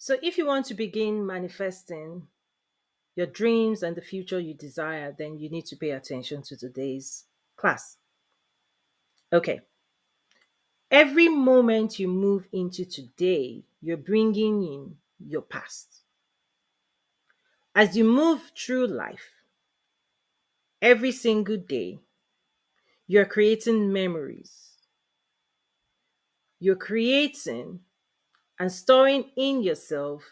So, if you want to begin manifesting your dreams and the future you desire, then you need to pay attention to today's class. Okay. Every moment you move into today, you're bringing in your past. As you move through life, every single day, you're creating memories. You're creating and storing in yourself,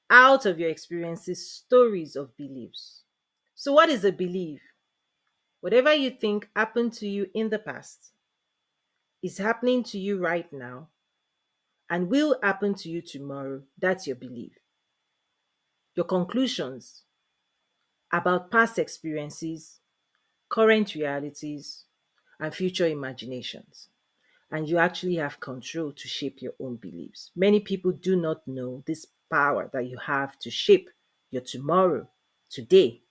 out of your experiences, stories of beliefs. So, what is a belief? Whatever you think happened to you in the past is happening to you right now and will happen to you tomorrow. That's your belief. Your conclusions about past experiences, current realities, and future imaginations. And you actually have control to shape your own beliefs. Many people do not know this power that you have to shape your tomorrow, today.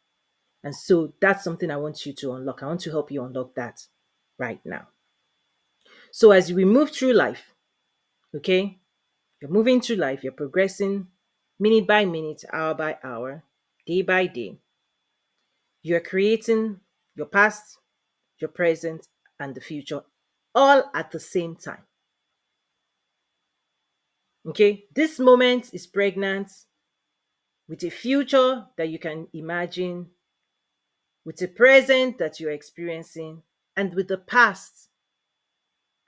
And so that's something I want you to unlock. I want to help you unlock that right now. So as we move through life, okay, you're moving through life, you're progressing minute by minute, hour by hour, day by day. You're creating your past, your present, and the future all at the same time. Okay, this moment is pregnant with a future that you can imagine, with a present that you're experiencing, and with the past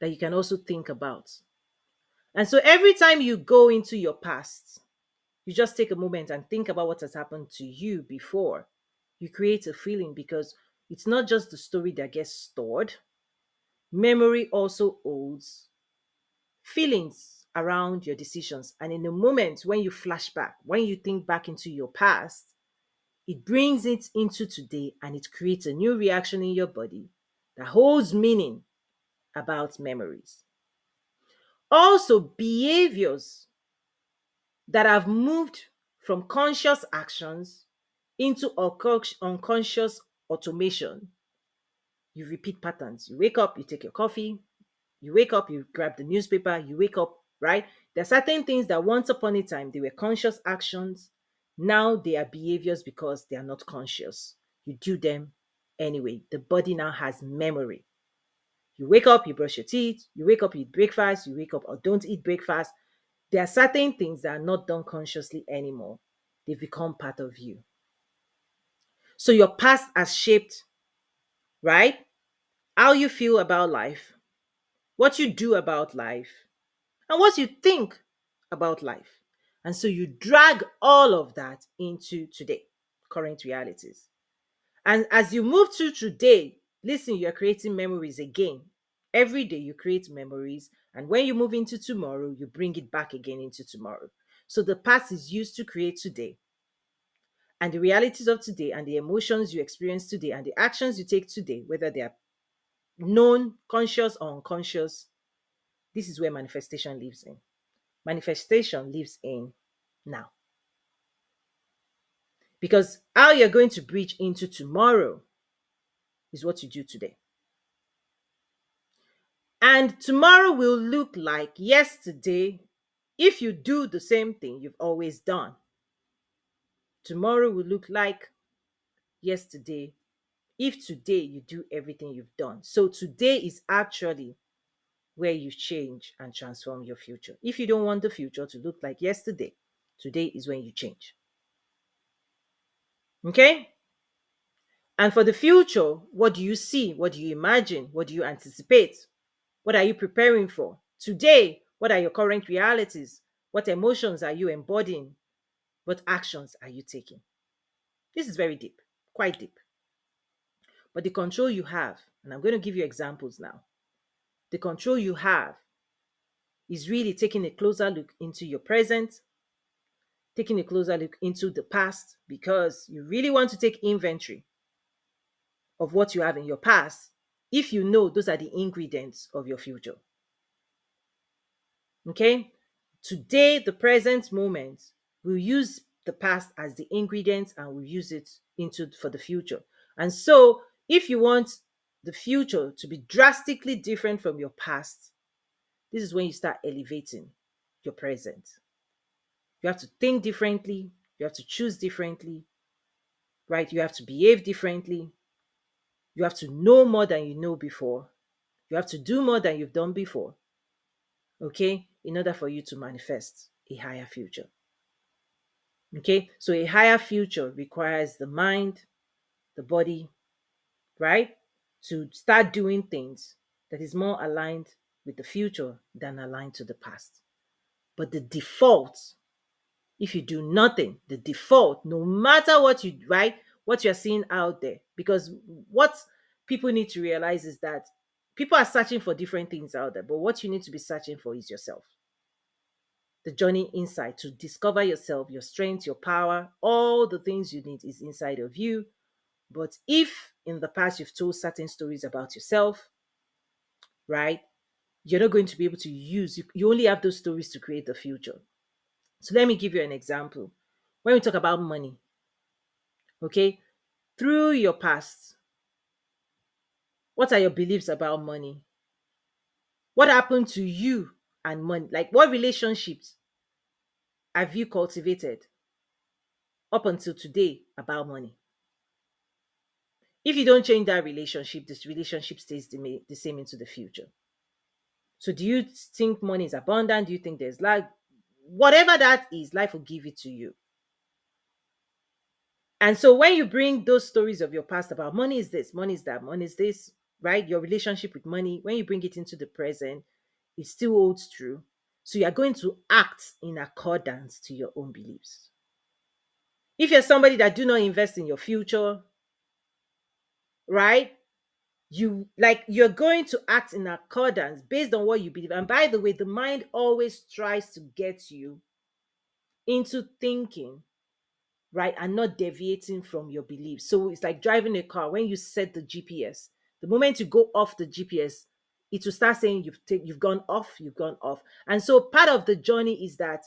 that you can also think about. And so every time you go into your past, you just take a moment and think about what has happened to you before. You create a feeling because it's not just the story that gets stored, memory also holds feelings around your decisions. And in a moment when you flash back, when you think back into your past, it brings it into today and it creates a new reaction in your body that holds meaning about memories. Also, behaviors that have moved from conscious actions into unconscious automation. You repeat patterns. You wake up, you take your coffee, you wake up, you grab the newspaper, you wake up, right? There are certain things that once upon a time they were conscious actions. Now they are behaviors because they are not conscious. You do them anyway. The body now has memory. You wake up, you brush your teeth, you wake up, you eat breakfast, you wake up or don't eat breakfast. There are certain things that are not done consciously anymore. They've become part of you. So your past has shaped, right? How you feel about life, what you do about life, and what you think about life. And so you drag all of that into today, current realities. And as you move through today, listen, you're creating memories again. Every day you create memories. And when you move into tomorrow, you bring it back again into tomorrow. So the past is used to create today. And the realities of today and the emotions you experience today and the actions you take today, whether they are known, conscious, or unconscious, this is where manifestation lives in. Manifestation lives in now. Because how you're going to breach into tomorrow is what you do today. And tomorrow will look like yesterday if you do the same thing you've always done. Tomorrow will look like yesterday if today you do everything you've done. So today is actually where you change and transform your future. If you don't want the future to look like yesterday, today is when you change. Okay? And for the future, what do you see? What do you imagine? What do you anticipate? What are you preparing for? Today, what are your current realities? What emotions are you embodying? What actions are you taking? This is very deep, quite deep. But the control you have, and I'm going to give you examples now. The control you have is really taking a closer look into your present, taking a closer look into the past, because you really want to take inventory of what you have in your past if you know those are the ingredients of your future. Okay? Today, the present moment, we'll use the past as the ingredients and we'll use it into for the future. And so, if you want the future to be drastically different from your past, this is when you start elevating your present. You have to think differently. You have to choose differently, right? You have to behave differently. You have to know more than you know before. You have to do more than you've done before, okay, in order for you to manifest a higher future. Okay, so a higher future requires the mind, the body, right, to start doing things that is more aligned with the future than aligned to the past. But the default, if you do nothing, the default, no matter what you right, what you're seeing out there, because what people need to realize is that people are searching for different things out there, but what you need to be searching for is yourself. The journey inside to discover yourself, your strength, your power, all the things you need is inside of you. But if in the past you've told certain stories about yourself, right, you're not going to be able to you only have those stories to create the future. So let me give you an example. When we talk about money, okay, through your past, what are your beliefs about money? What happened to you and money? Like, what relationships have you cultivated up until today about money? If you don't change that relationship, this relationship stays the same into the future. So, do you think money is abundant? Do you think there's life? Whatever that is, life will give it to you. And so, when you bring those stories of your past about money is this, money is that, money is this, right? Your relationship with money, when you bring it into the present, it still holds true. So, you are going to act in accordance to your own beliefs. If you're somebody that do not invest in your future, right? You're going to act in accordance based on what you believe. And by the way, the mind always tries to get you into thinking, right, and not deviating from your beliefs. So it's like driving a car. When you set the GPS, the moment you go off the GPS, it will start saying you've gone off, you've gone off. And so part of the journey is that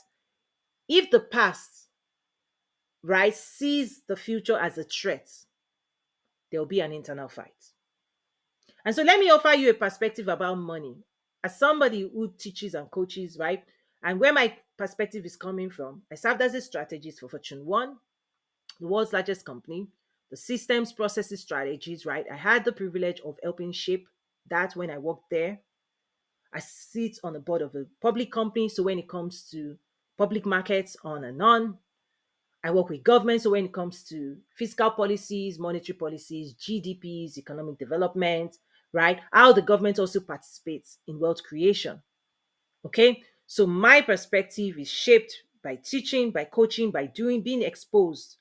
if the past, right, sees the future as a threat, there will be an internal fight. And so let me offer you a perspective about money. As somebody who teaches and coaches, right? And where my perspective is coming from, I served as a strategist for Fortune 1, the world's largest company, the systems, processes, strategies, right? I had the privilege of helping shape that when I worked there. I sit on the board of a public company. So when it comes to public markets, on and on, I work with government. So when it comes to fiscal policies, monetary policies, GDPs, economic development, right? How the government also participates in wealth creation. Okay. So my perspective is shaped by teaching, by coaching, by being exposed,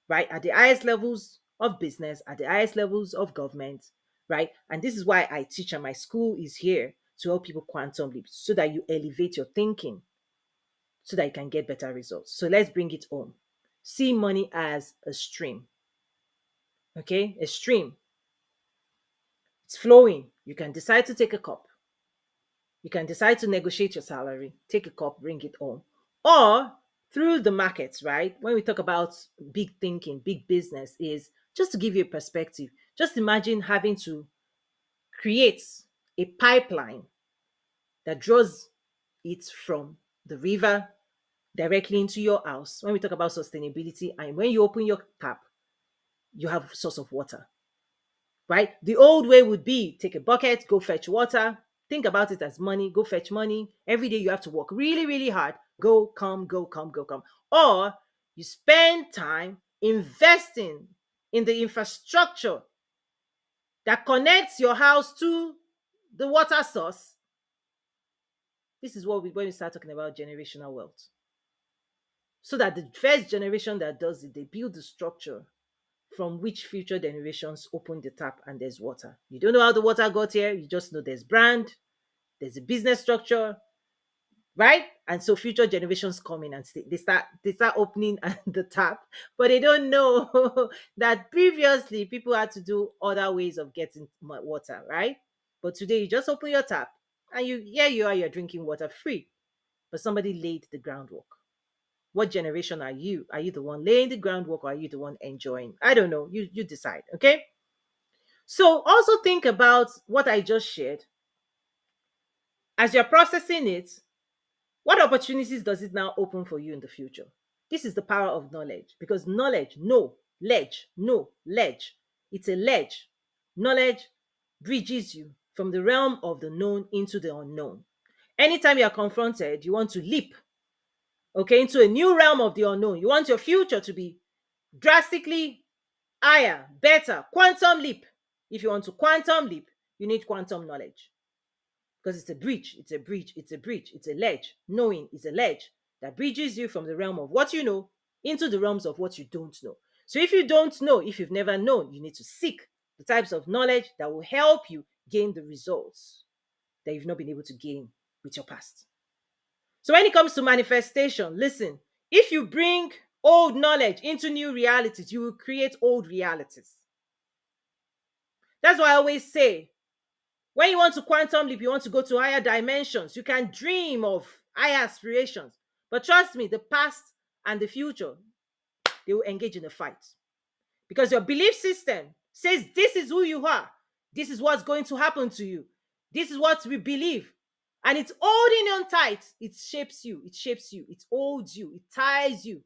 right? At the highest levels of business, at the highest levels of government, right? And this is why I teach, and my school is here to help people quantum leap so that you elevate your thinking so that you can get better results. So let's bring it home. See money as a stream. Okay, a stream. It's flowing. You can decide to take a cup. You can decide to negotiate your salary, take a cup, bring it home. Or through the markets, right? When we talk about big thinking, big business, is just to give you a perspective. Just imagine having to create a pipeline that draws it from the river directly into your house. When we talk about sustainability, and when you open your tap, you have a source of water, right? The old way would be take a bucket, go fetch water. Think about it as money, go fetch money. Every day you have to work really, really hard. Go, come, go, come, go, come. Or you spend time investing in the infrastructure that connects your house to the water source. This is what when we start talking about generational wealth. So that the first generation that does it, they build the structure from which future generations open the tap and there's water. You don't know how the water got here, you just know there's brand, there's a business structure, right? And so future generations come in and they start opening the tap, but they don't know that previously people had to do other ways of getting water, right? But today you just open your tap and you're drinking water free, but somebody laid the groundwork. What generation are you? Are you the one laying the groundwork, or are you the one enjoying? I don't know. You decide. Okay. So also think about what I just shared as you're processing it. What opportunities does it now open for you in the future? This is the power of knowledge, because knowledge, no, ledge, no, ledge. It's a ledge. Knowledge bridges you from the realm of the known into the unknown. Anytime you are confronted, you want to leap, okay, into a new realm of the unknown. You want your future to be drastically higher, better, quantum leap. If you want to quantum leap, you need quantum knowledge, because it's a bridge, it's a bridge, it's a bridge, it's a ledge. Knowing is a ledge that bridges you from the realm of what you know into the realms of what you don't know. So if you don't know, if you've never known, you need to seek the types of knowledge that will help you gain the results that you've not been able to gain with your past. So when it comes to manifestation, listen, if you bring old knowledge into new realities, you will create old realities. That's why I always say, when you want to quantum leap, you want to go to higher dimensions, you can dream of higher aspirations. But trust me, the past and the future, they will engage in a fight. Because your belief system says this is who you are. This is what's going to happen to you. This is what we believe. And it's holding on tight. It shapes you. It shapes you. It holds you. It ties you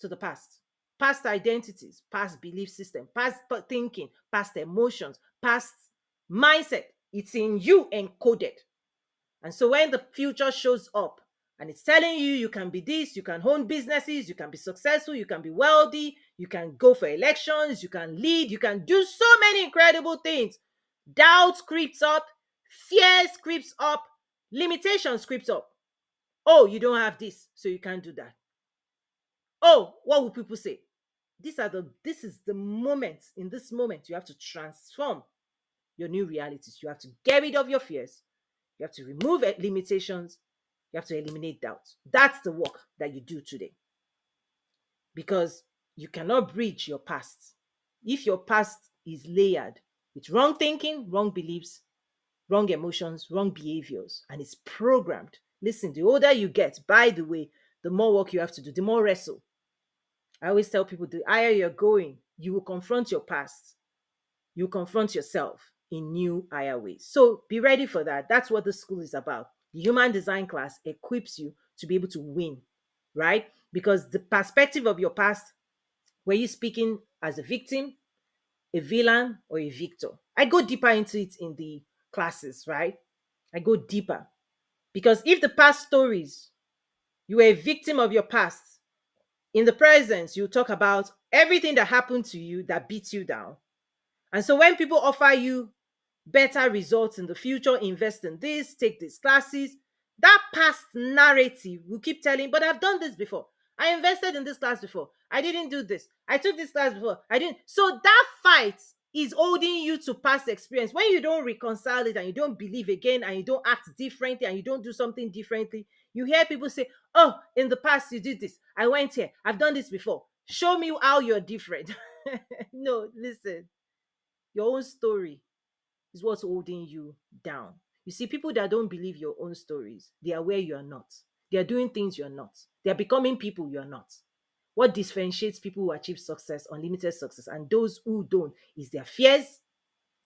to the past. Past identities, past belief system, past thinking, past emotions, past mindset. It's in you encoded. And so when the future shows up and it's telling you you can be this, you can own businesses, you can be successful, you can be wealthy, you can go for elections, you can lead, you can do so many incredible things. Doubt creeps up, fear creeps up, limitations creeps up. Oh, you don't have this, so you can't do that. Oh, what will people say? This is the moment. In this moment, you have to transform your new realities. You have to get rid of your fears. You have to remove limitations. You have to eliminate doubts. That's the work that you do today. Because you cannot bridge your past. If your past is layered with wrong thinking, wrong beliefs, wrong emotions, wrong behaviors, and it's programmed. Listen, the older you get, by the way, the more work you have to do, the more wrestle. I always tell people, the higher you're going, you will confront your past. You confront yourself in new, higher ways. So be ready for that. That's what the school is about. The human design class equips you to be able to win, right? Because the perspective of your past, were you speaking as a victim, a villain, or a victor? I go deeper into it in the classes, right? I go deeper. Because if the past stories, you were a victim of your past, in the present, you talk about everything that happened to you that beat you down. And so when people offer you better results in the future, invest in this, take these classes, that past narrative will keep telling, but I've done this before. I invested in this class before. I didn't do this. I took this class before. I didn't. So that fight is holding you to past experience. When you don't reconcile it and you don't believe again and you don't act differently and you don't do something differently, you hear people say, oh, in the past you did this. I went here. I've done this before. Show me how you're different. No, listen. Your own story is what's holding you down. You see, people that don't believe your own stories, they are where you are not. They are doing things you're not. They are becoming people you're not. What differentiates people who achieve success, unlimited success, and those who don't is their fears,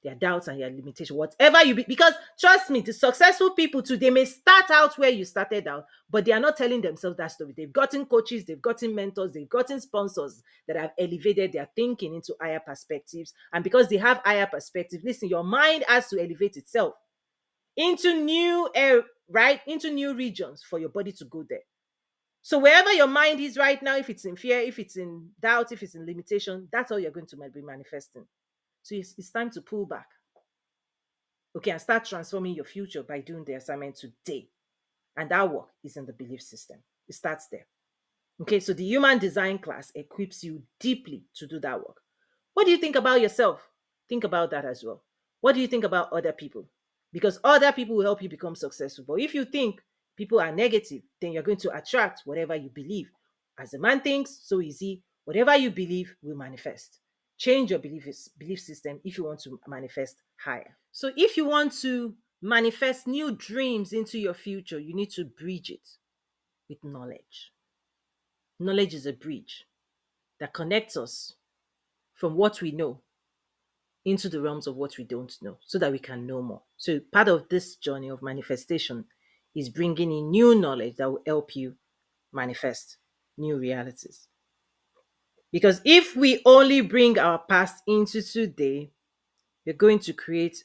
their doubts, and their limitation. Whatever you be, because trust me, the successful people too, they may start out where you started out, but they are not telling themselves that story. They've gotten coaches, they've gotten mentors, they've gotten sponsors that have elevated their thinking into higher perspectives. And because they have higher perspective, listen, your mind has to elevate itself into new air, right? Into new regions for your body to go there. So wherever your mind is right now, if it's in fear, if it's in doubt, if it's in limitation, that's all you're going to be manifesting. So it's time to pull back. Okay, and start transforming your future by doing the assignment today. And that work is in the belief system. It starts there. Okay, so the human design class equips you deeply to do that work. What do you think about yourself? Think about that as well. What do you think about other people? Because other people will help you become successful. But if you think people are negative, then you're going to attract whatever you believe. As a man thinks, so is he. Whatever you believe will manifest. Change your belief system if you want to manifest higher. So if you want to manifest new dreams into your future, you need to bridge it with knowledge. Knowledge is a bridge that connects us from what we know into the realms of what we don't know so that we can know more. So part of this journey of manifestation is bringing in new knowledge that will help you manifest new realities. Because if we only bring our past into today, we're going to create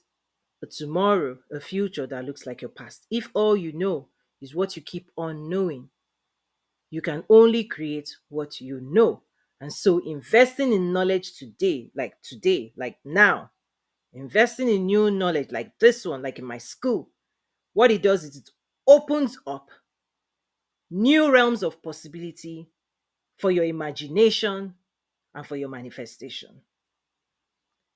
a tomorrow, a future that looks like your past. If all you know is what you keep on knowing, you can only create what you know. And so investing in knowledge today, like now, investing in new knowledge like this one, like in my school, what it does is it opens up new realms of possibility for your imagination and for your manifestation.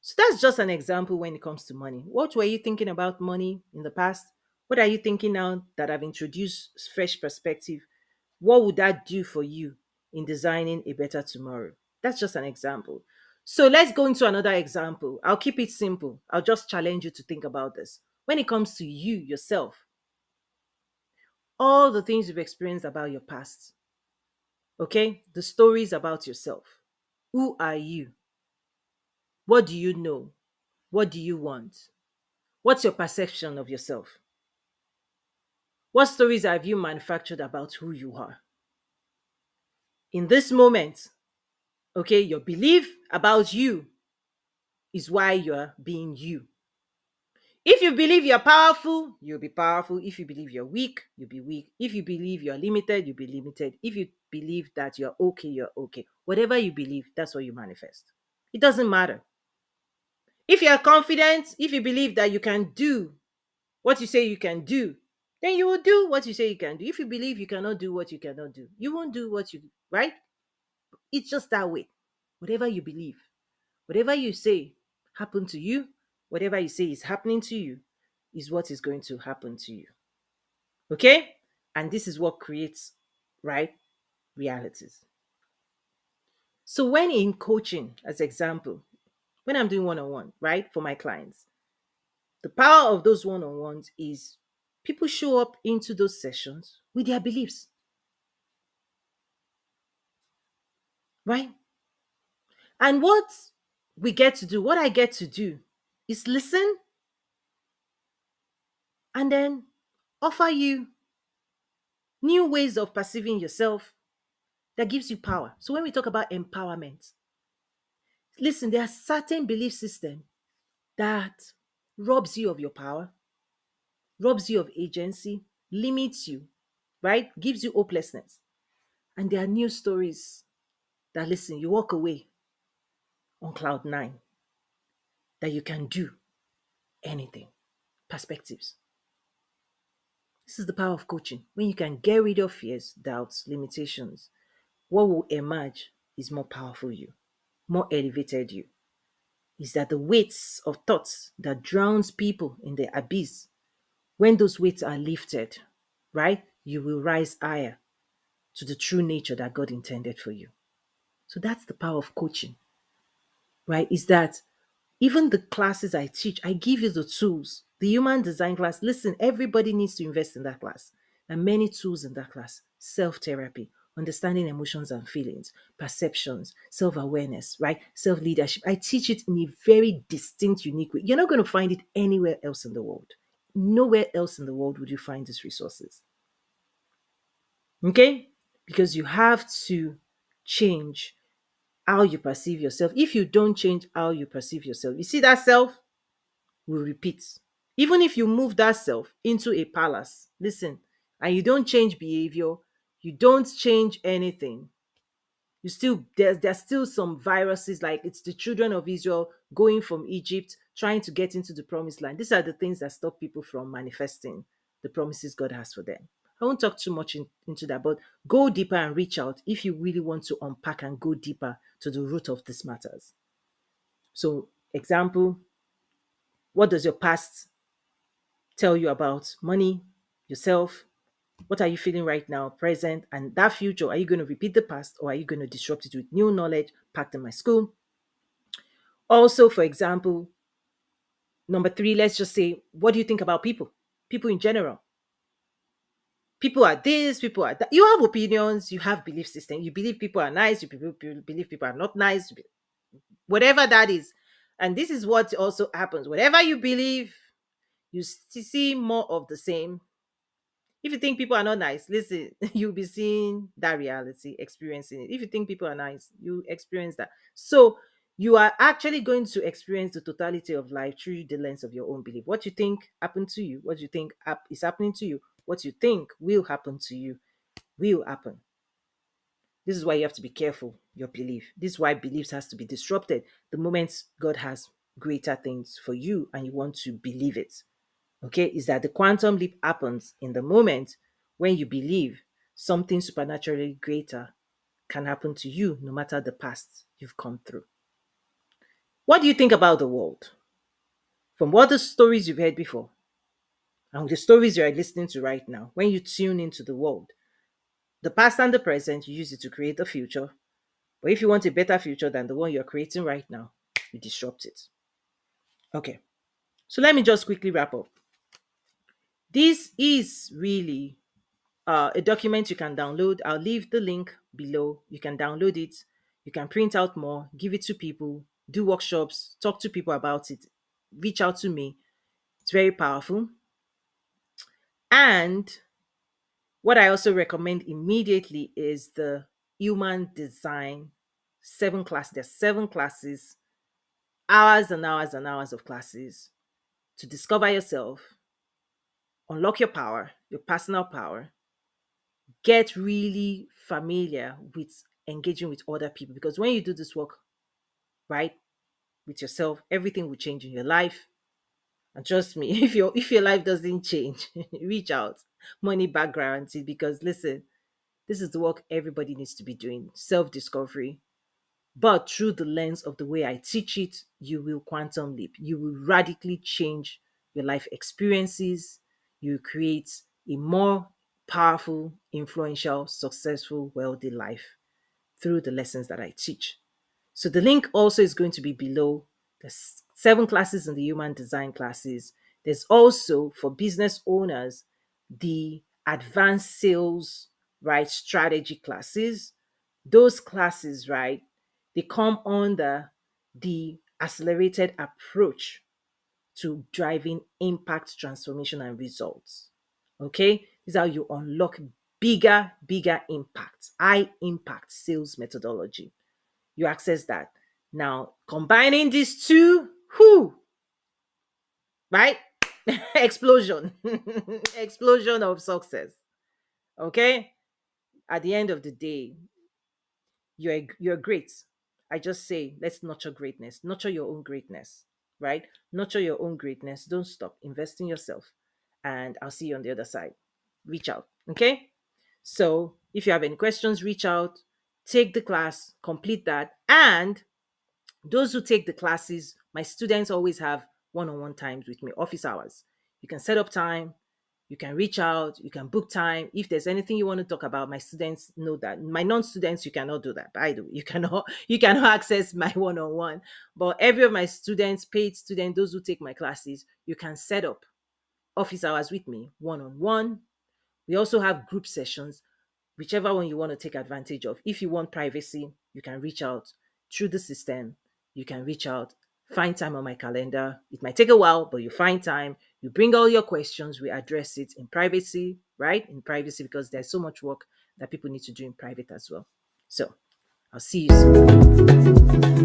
So that's just an example when it comes to money. What were you thinking about money in the past? What are you thinking now that I've introduced fresh perspective? What would that do for you in designing a better tomorrow? That's just an example. So let's go into another example. I'll keep it simple. I'll just challenge you to think about this. When it comes to you, yourself, all the things you've experienced about your past, okay? The stories about yourself. Who are you? What do you know? What do you want? What's your perception of yourself? What stories have you manufactured about who you are? In this moment, okay, your belief about you is why you're being you. If you believe you're powerful, you'll be powerful. If you believe you're weak, you'll be weak. If you believe you're limited, you'll be limited. If you believe that you're okay, you're okay. Whatever you believe, that's what you manifest. It doesn't matter. If you're confident, if you believe that you can do what you say you can do, then you will do what you say you can do. If you believe you cannot do what you cannot do, you won't do what you, right? It's just that way. Whatever you believe, whatever you say happen to you, whatever you say is happening to you, is what is going to happen to you. Okay? And this is what creates, right, realities. So when in coaching, as example, when I'm doing one-on-one, right, for my clients, the power of those one-on-ones is people show up into those sessions with their beliefs, right? And what we get to do, what I get to do, is listen and then offer you new ways of perceiving yourself that gives you power. So when we talk about empowerment, listen, there are certain belief systems that robs you of your power, robs you of agency, limits you, right? Gives you hopelessness. And there are new stories that, listen, you walk away on cloud nine, that you can do anything. Perspectives. This is the power of coaching. When you can get rid of fears, doubts, limitations, what will emerge is more powerful you, more elevated you. Is that the weights of thoughts that drowns people in the abyss, when those weights are lifted, right, you will rise higher to the true nature that God intended for you. So that's the power of coaching, right? Is that even the classes I teach, I give you the tools. The human design class, listen, everybody needs to invest in that class. And many tools in that class: self therapy, understanding emotions and feelings, perceptions, self awareness, right? Self leadership. I teach it in a very distinct, unique way. You're not going to find it anywhere else in the world. Nowhere else in the world would you find these resources. Okay? Because you have to change how you perceive yourself. If you don't change how you perceive yourself, you see that self will repeat. Even if you move that self into a palace, listen, and you don't change behavior, you don't change anything, you still there's still some viruses, like it's the children of Israel going from Egypt trying to get into the promised land. These are the things that stop people from manifesting the promises God has for them. I won't talk too much into that, but go deeper and reach out if you really want to unpack and go deeper to the root of these matters. So, example, what does your past tell you about money, yourself? What are you feeling right now, present, and that future? Are you going to repeat the past, or are you going to disrupt it with new knowledge packed in my school? Also, for example, number three, let's just say, what do you think about people? People in general. People are this, people are that. You have opinions, you have belief system. You believe people are nice, believe people are not nice, whatever that is. And this is what also happens. Whatever you believe, you see more of the same. If you think people are not nice, listen, you'll be seeing that reality, experiencing it. If you think people are nice, you experience that. So you are actually going to experience the totality of life through the lens of your own belief. What you think happened to you, what you think is happening to you, what you think will happen to you will happen. This is why you have to be careful your belief. This is why beliefs has to be disrupted the moment God has greater things for you and you want to believe it. Okay, is that the quantum leap happens in the moment when you believe something supernaturally greater can happen to you no matter the past you've come through. What do you think about the world? From all the stories you've heard before and the stories you are listening to right now, when you tune into the world, the past and the present, you use it to create a future. But if you want a better future than the one you're creating right now, you disrupt it. Okay, so let me just quickly wrap up. This is really a document you can download. I'll leave the link below. You can download it. You can print out more, give it to people, do workshops, talk to people about it, reach out to me. It's very powerful. And what I also recommend immediately is the human design 7 class. There's 7 classes, hours and hours and hours of classes to discover yourself, unlock your power, your personal power, get really familiar with engaging with other people. Because when you do this work, right, with yourself, everything will change in your life. And trust me, if your life doesn't change, reach out. Money back guarantee. Because listen, this is the work everybody needs to be doing. Self-discovery. But through the lens of the way I teach it, you will quantum leap. You will radically change your life experiences. You create a more powerful, influential, successful, wealthy life through the lessons that I teach. So the link also is going to be below. There's 7 classes in the human design classes. There's also for business owners the advanced sales, right, strategy classes. Those classes, right, they come under the accelerated approach to driving impact, transformation, and results. Okay, this is how you unlock bigger impacts, high impact sales methodology. You access that. Now, combining these two, whoo, right? Explosion, explosion of success. Okay, at the end of the day, you're great. I just say, let's nurture greatness, nurture your own greatness, right? Nurture your own greatness. Don't stop. Invest in yourself. And I'll see you on the other side. Reach out. Okay. So if you have any questions, reach out, take the class, complete that. And those who take the classes, my students always have one-on-one times with me, office hours. You can set up time, you can reach out, you can book time. If there's anything you want to talk about, my students know that. My non-students, you cannot do that. By the way, you cannot access my one-on-one. But every of my students, paid students, those who take my classes, you can set up office hours with me, one-on-one. We also have group sessions, whichever one you want to take advantage of. If you want privacy, you can reach out through the system. You can reach out, find time on my calendar. It might take a while, but you find time. You bring all your questions. We address it in privacy, right? In privacy, because there's so much work that people need to do in private as well. So I'll see you soon.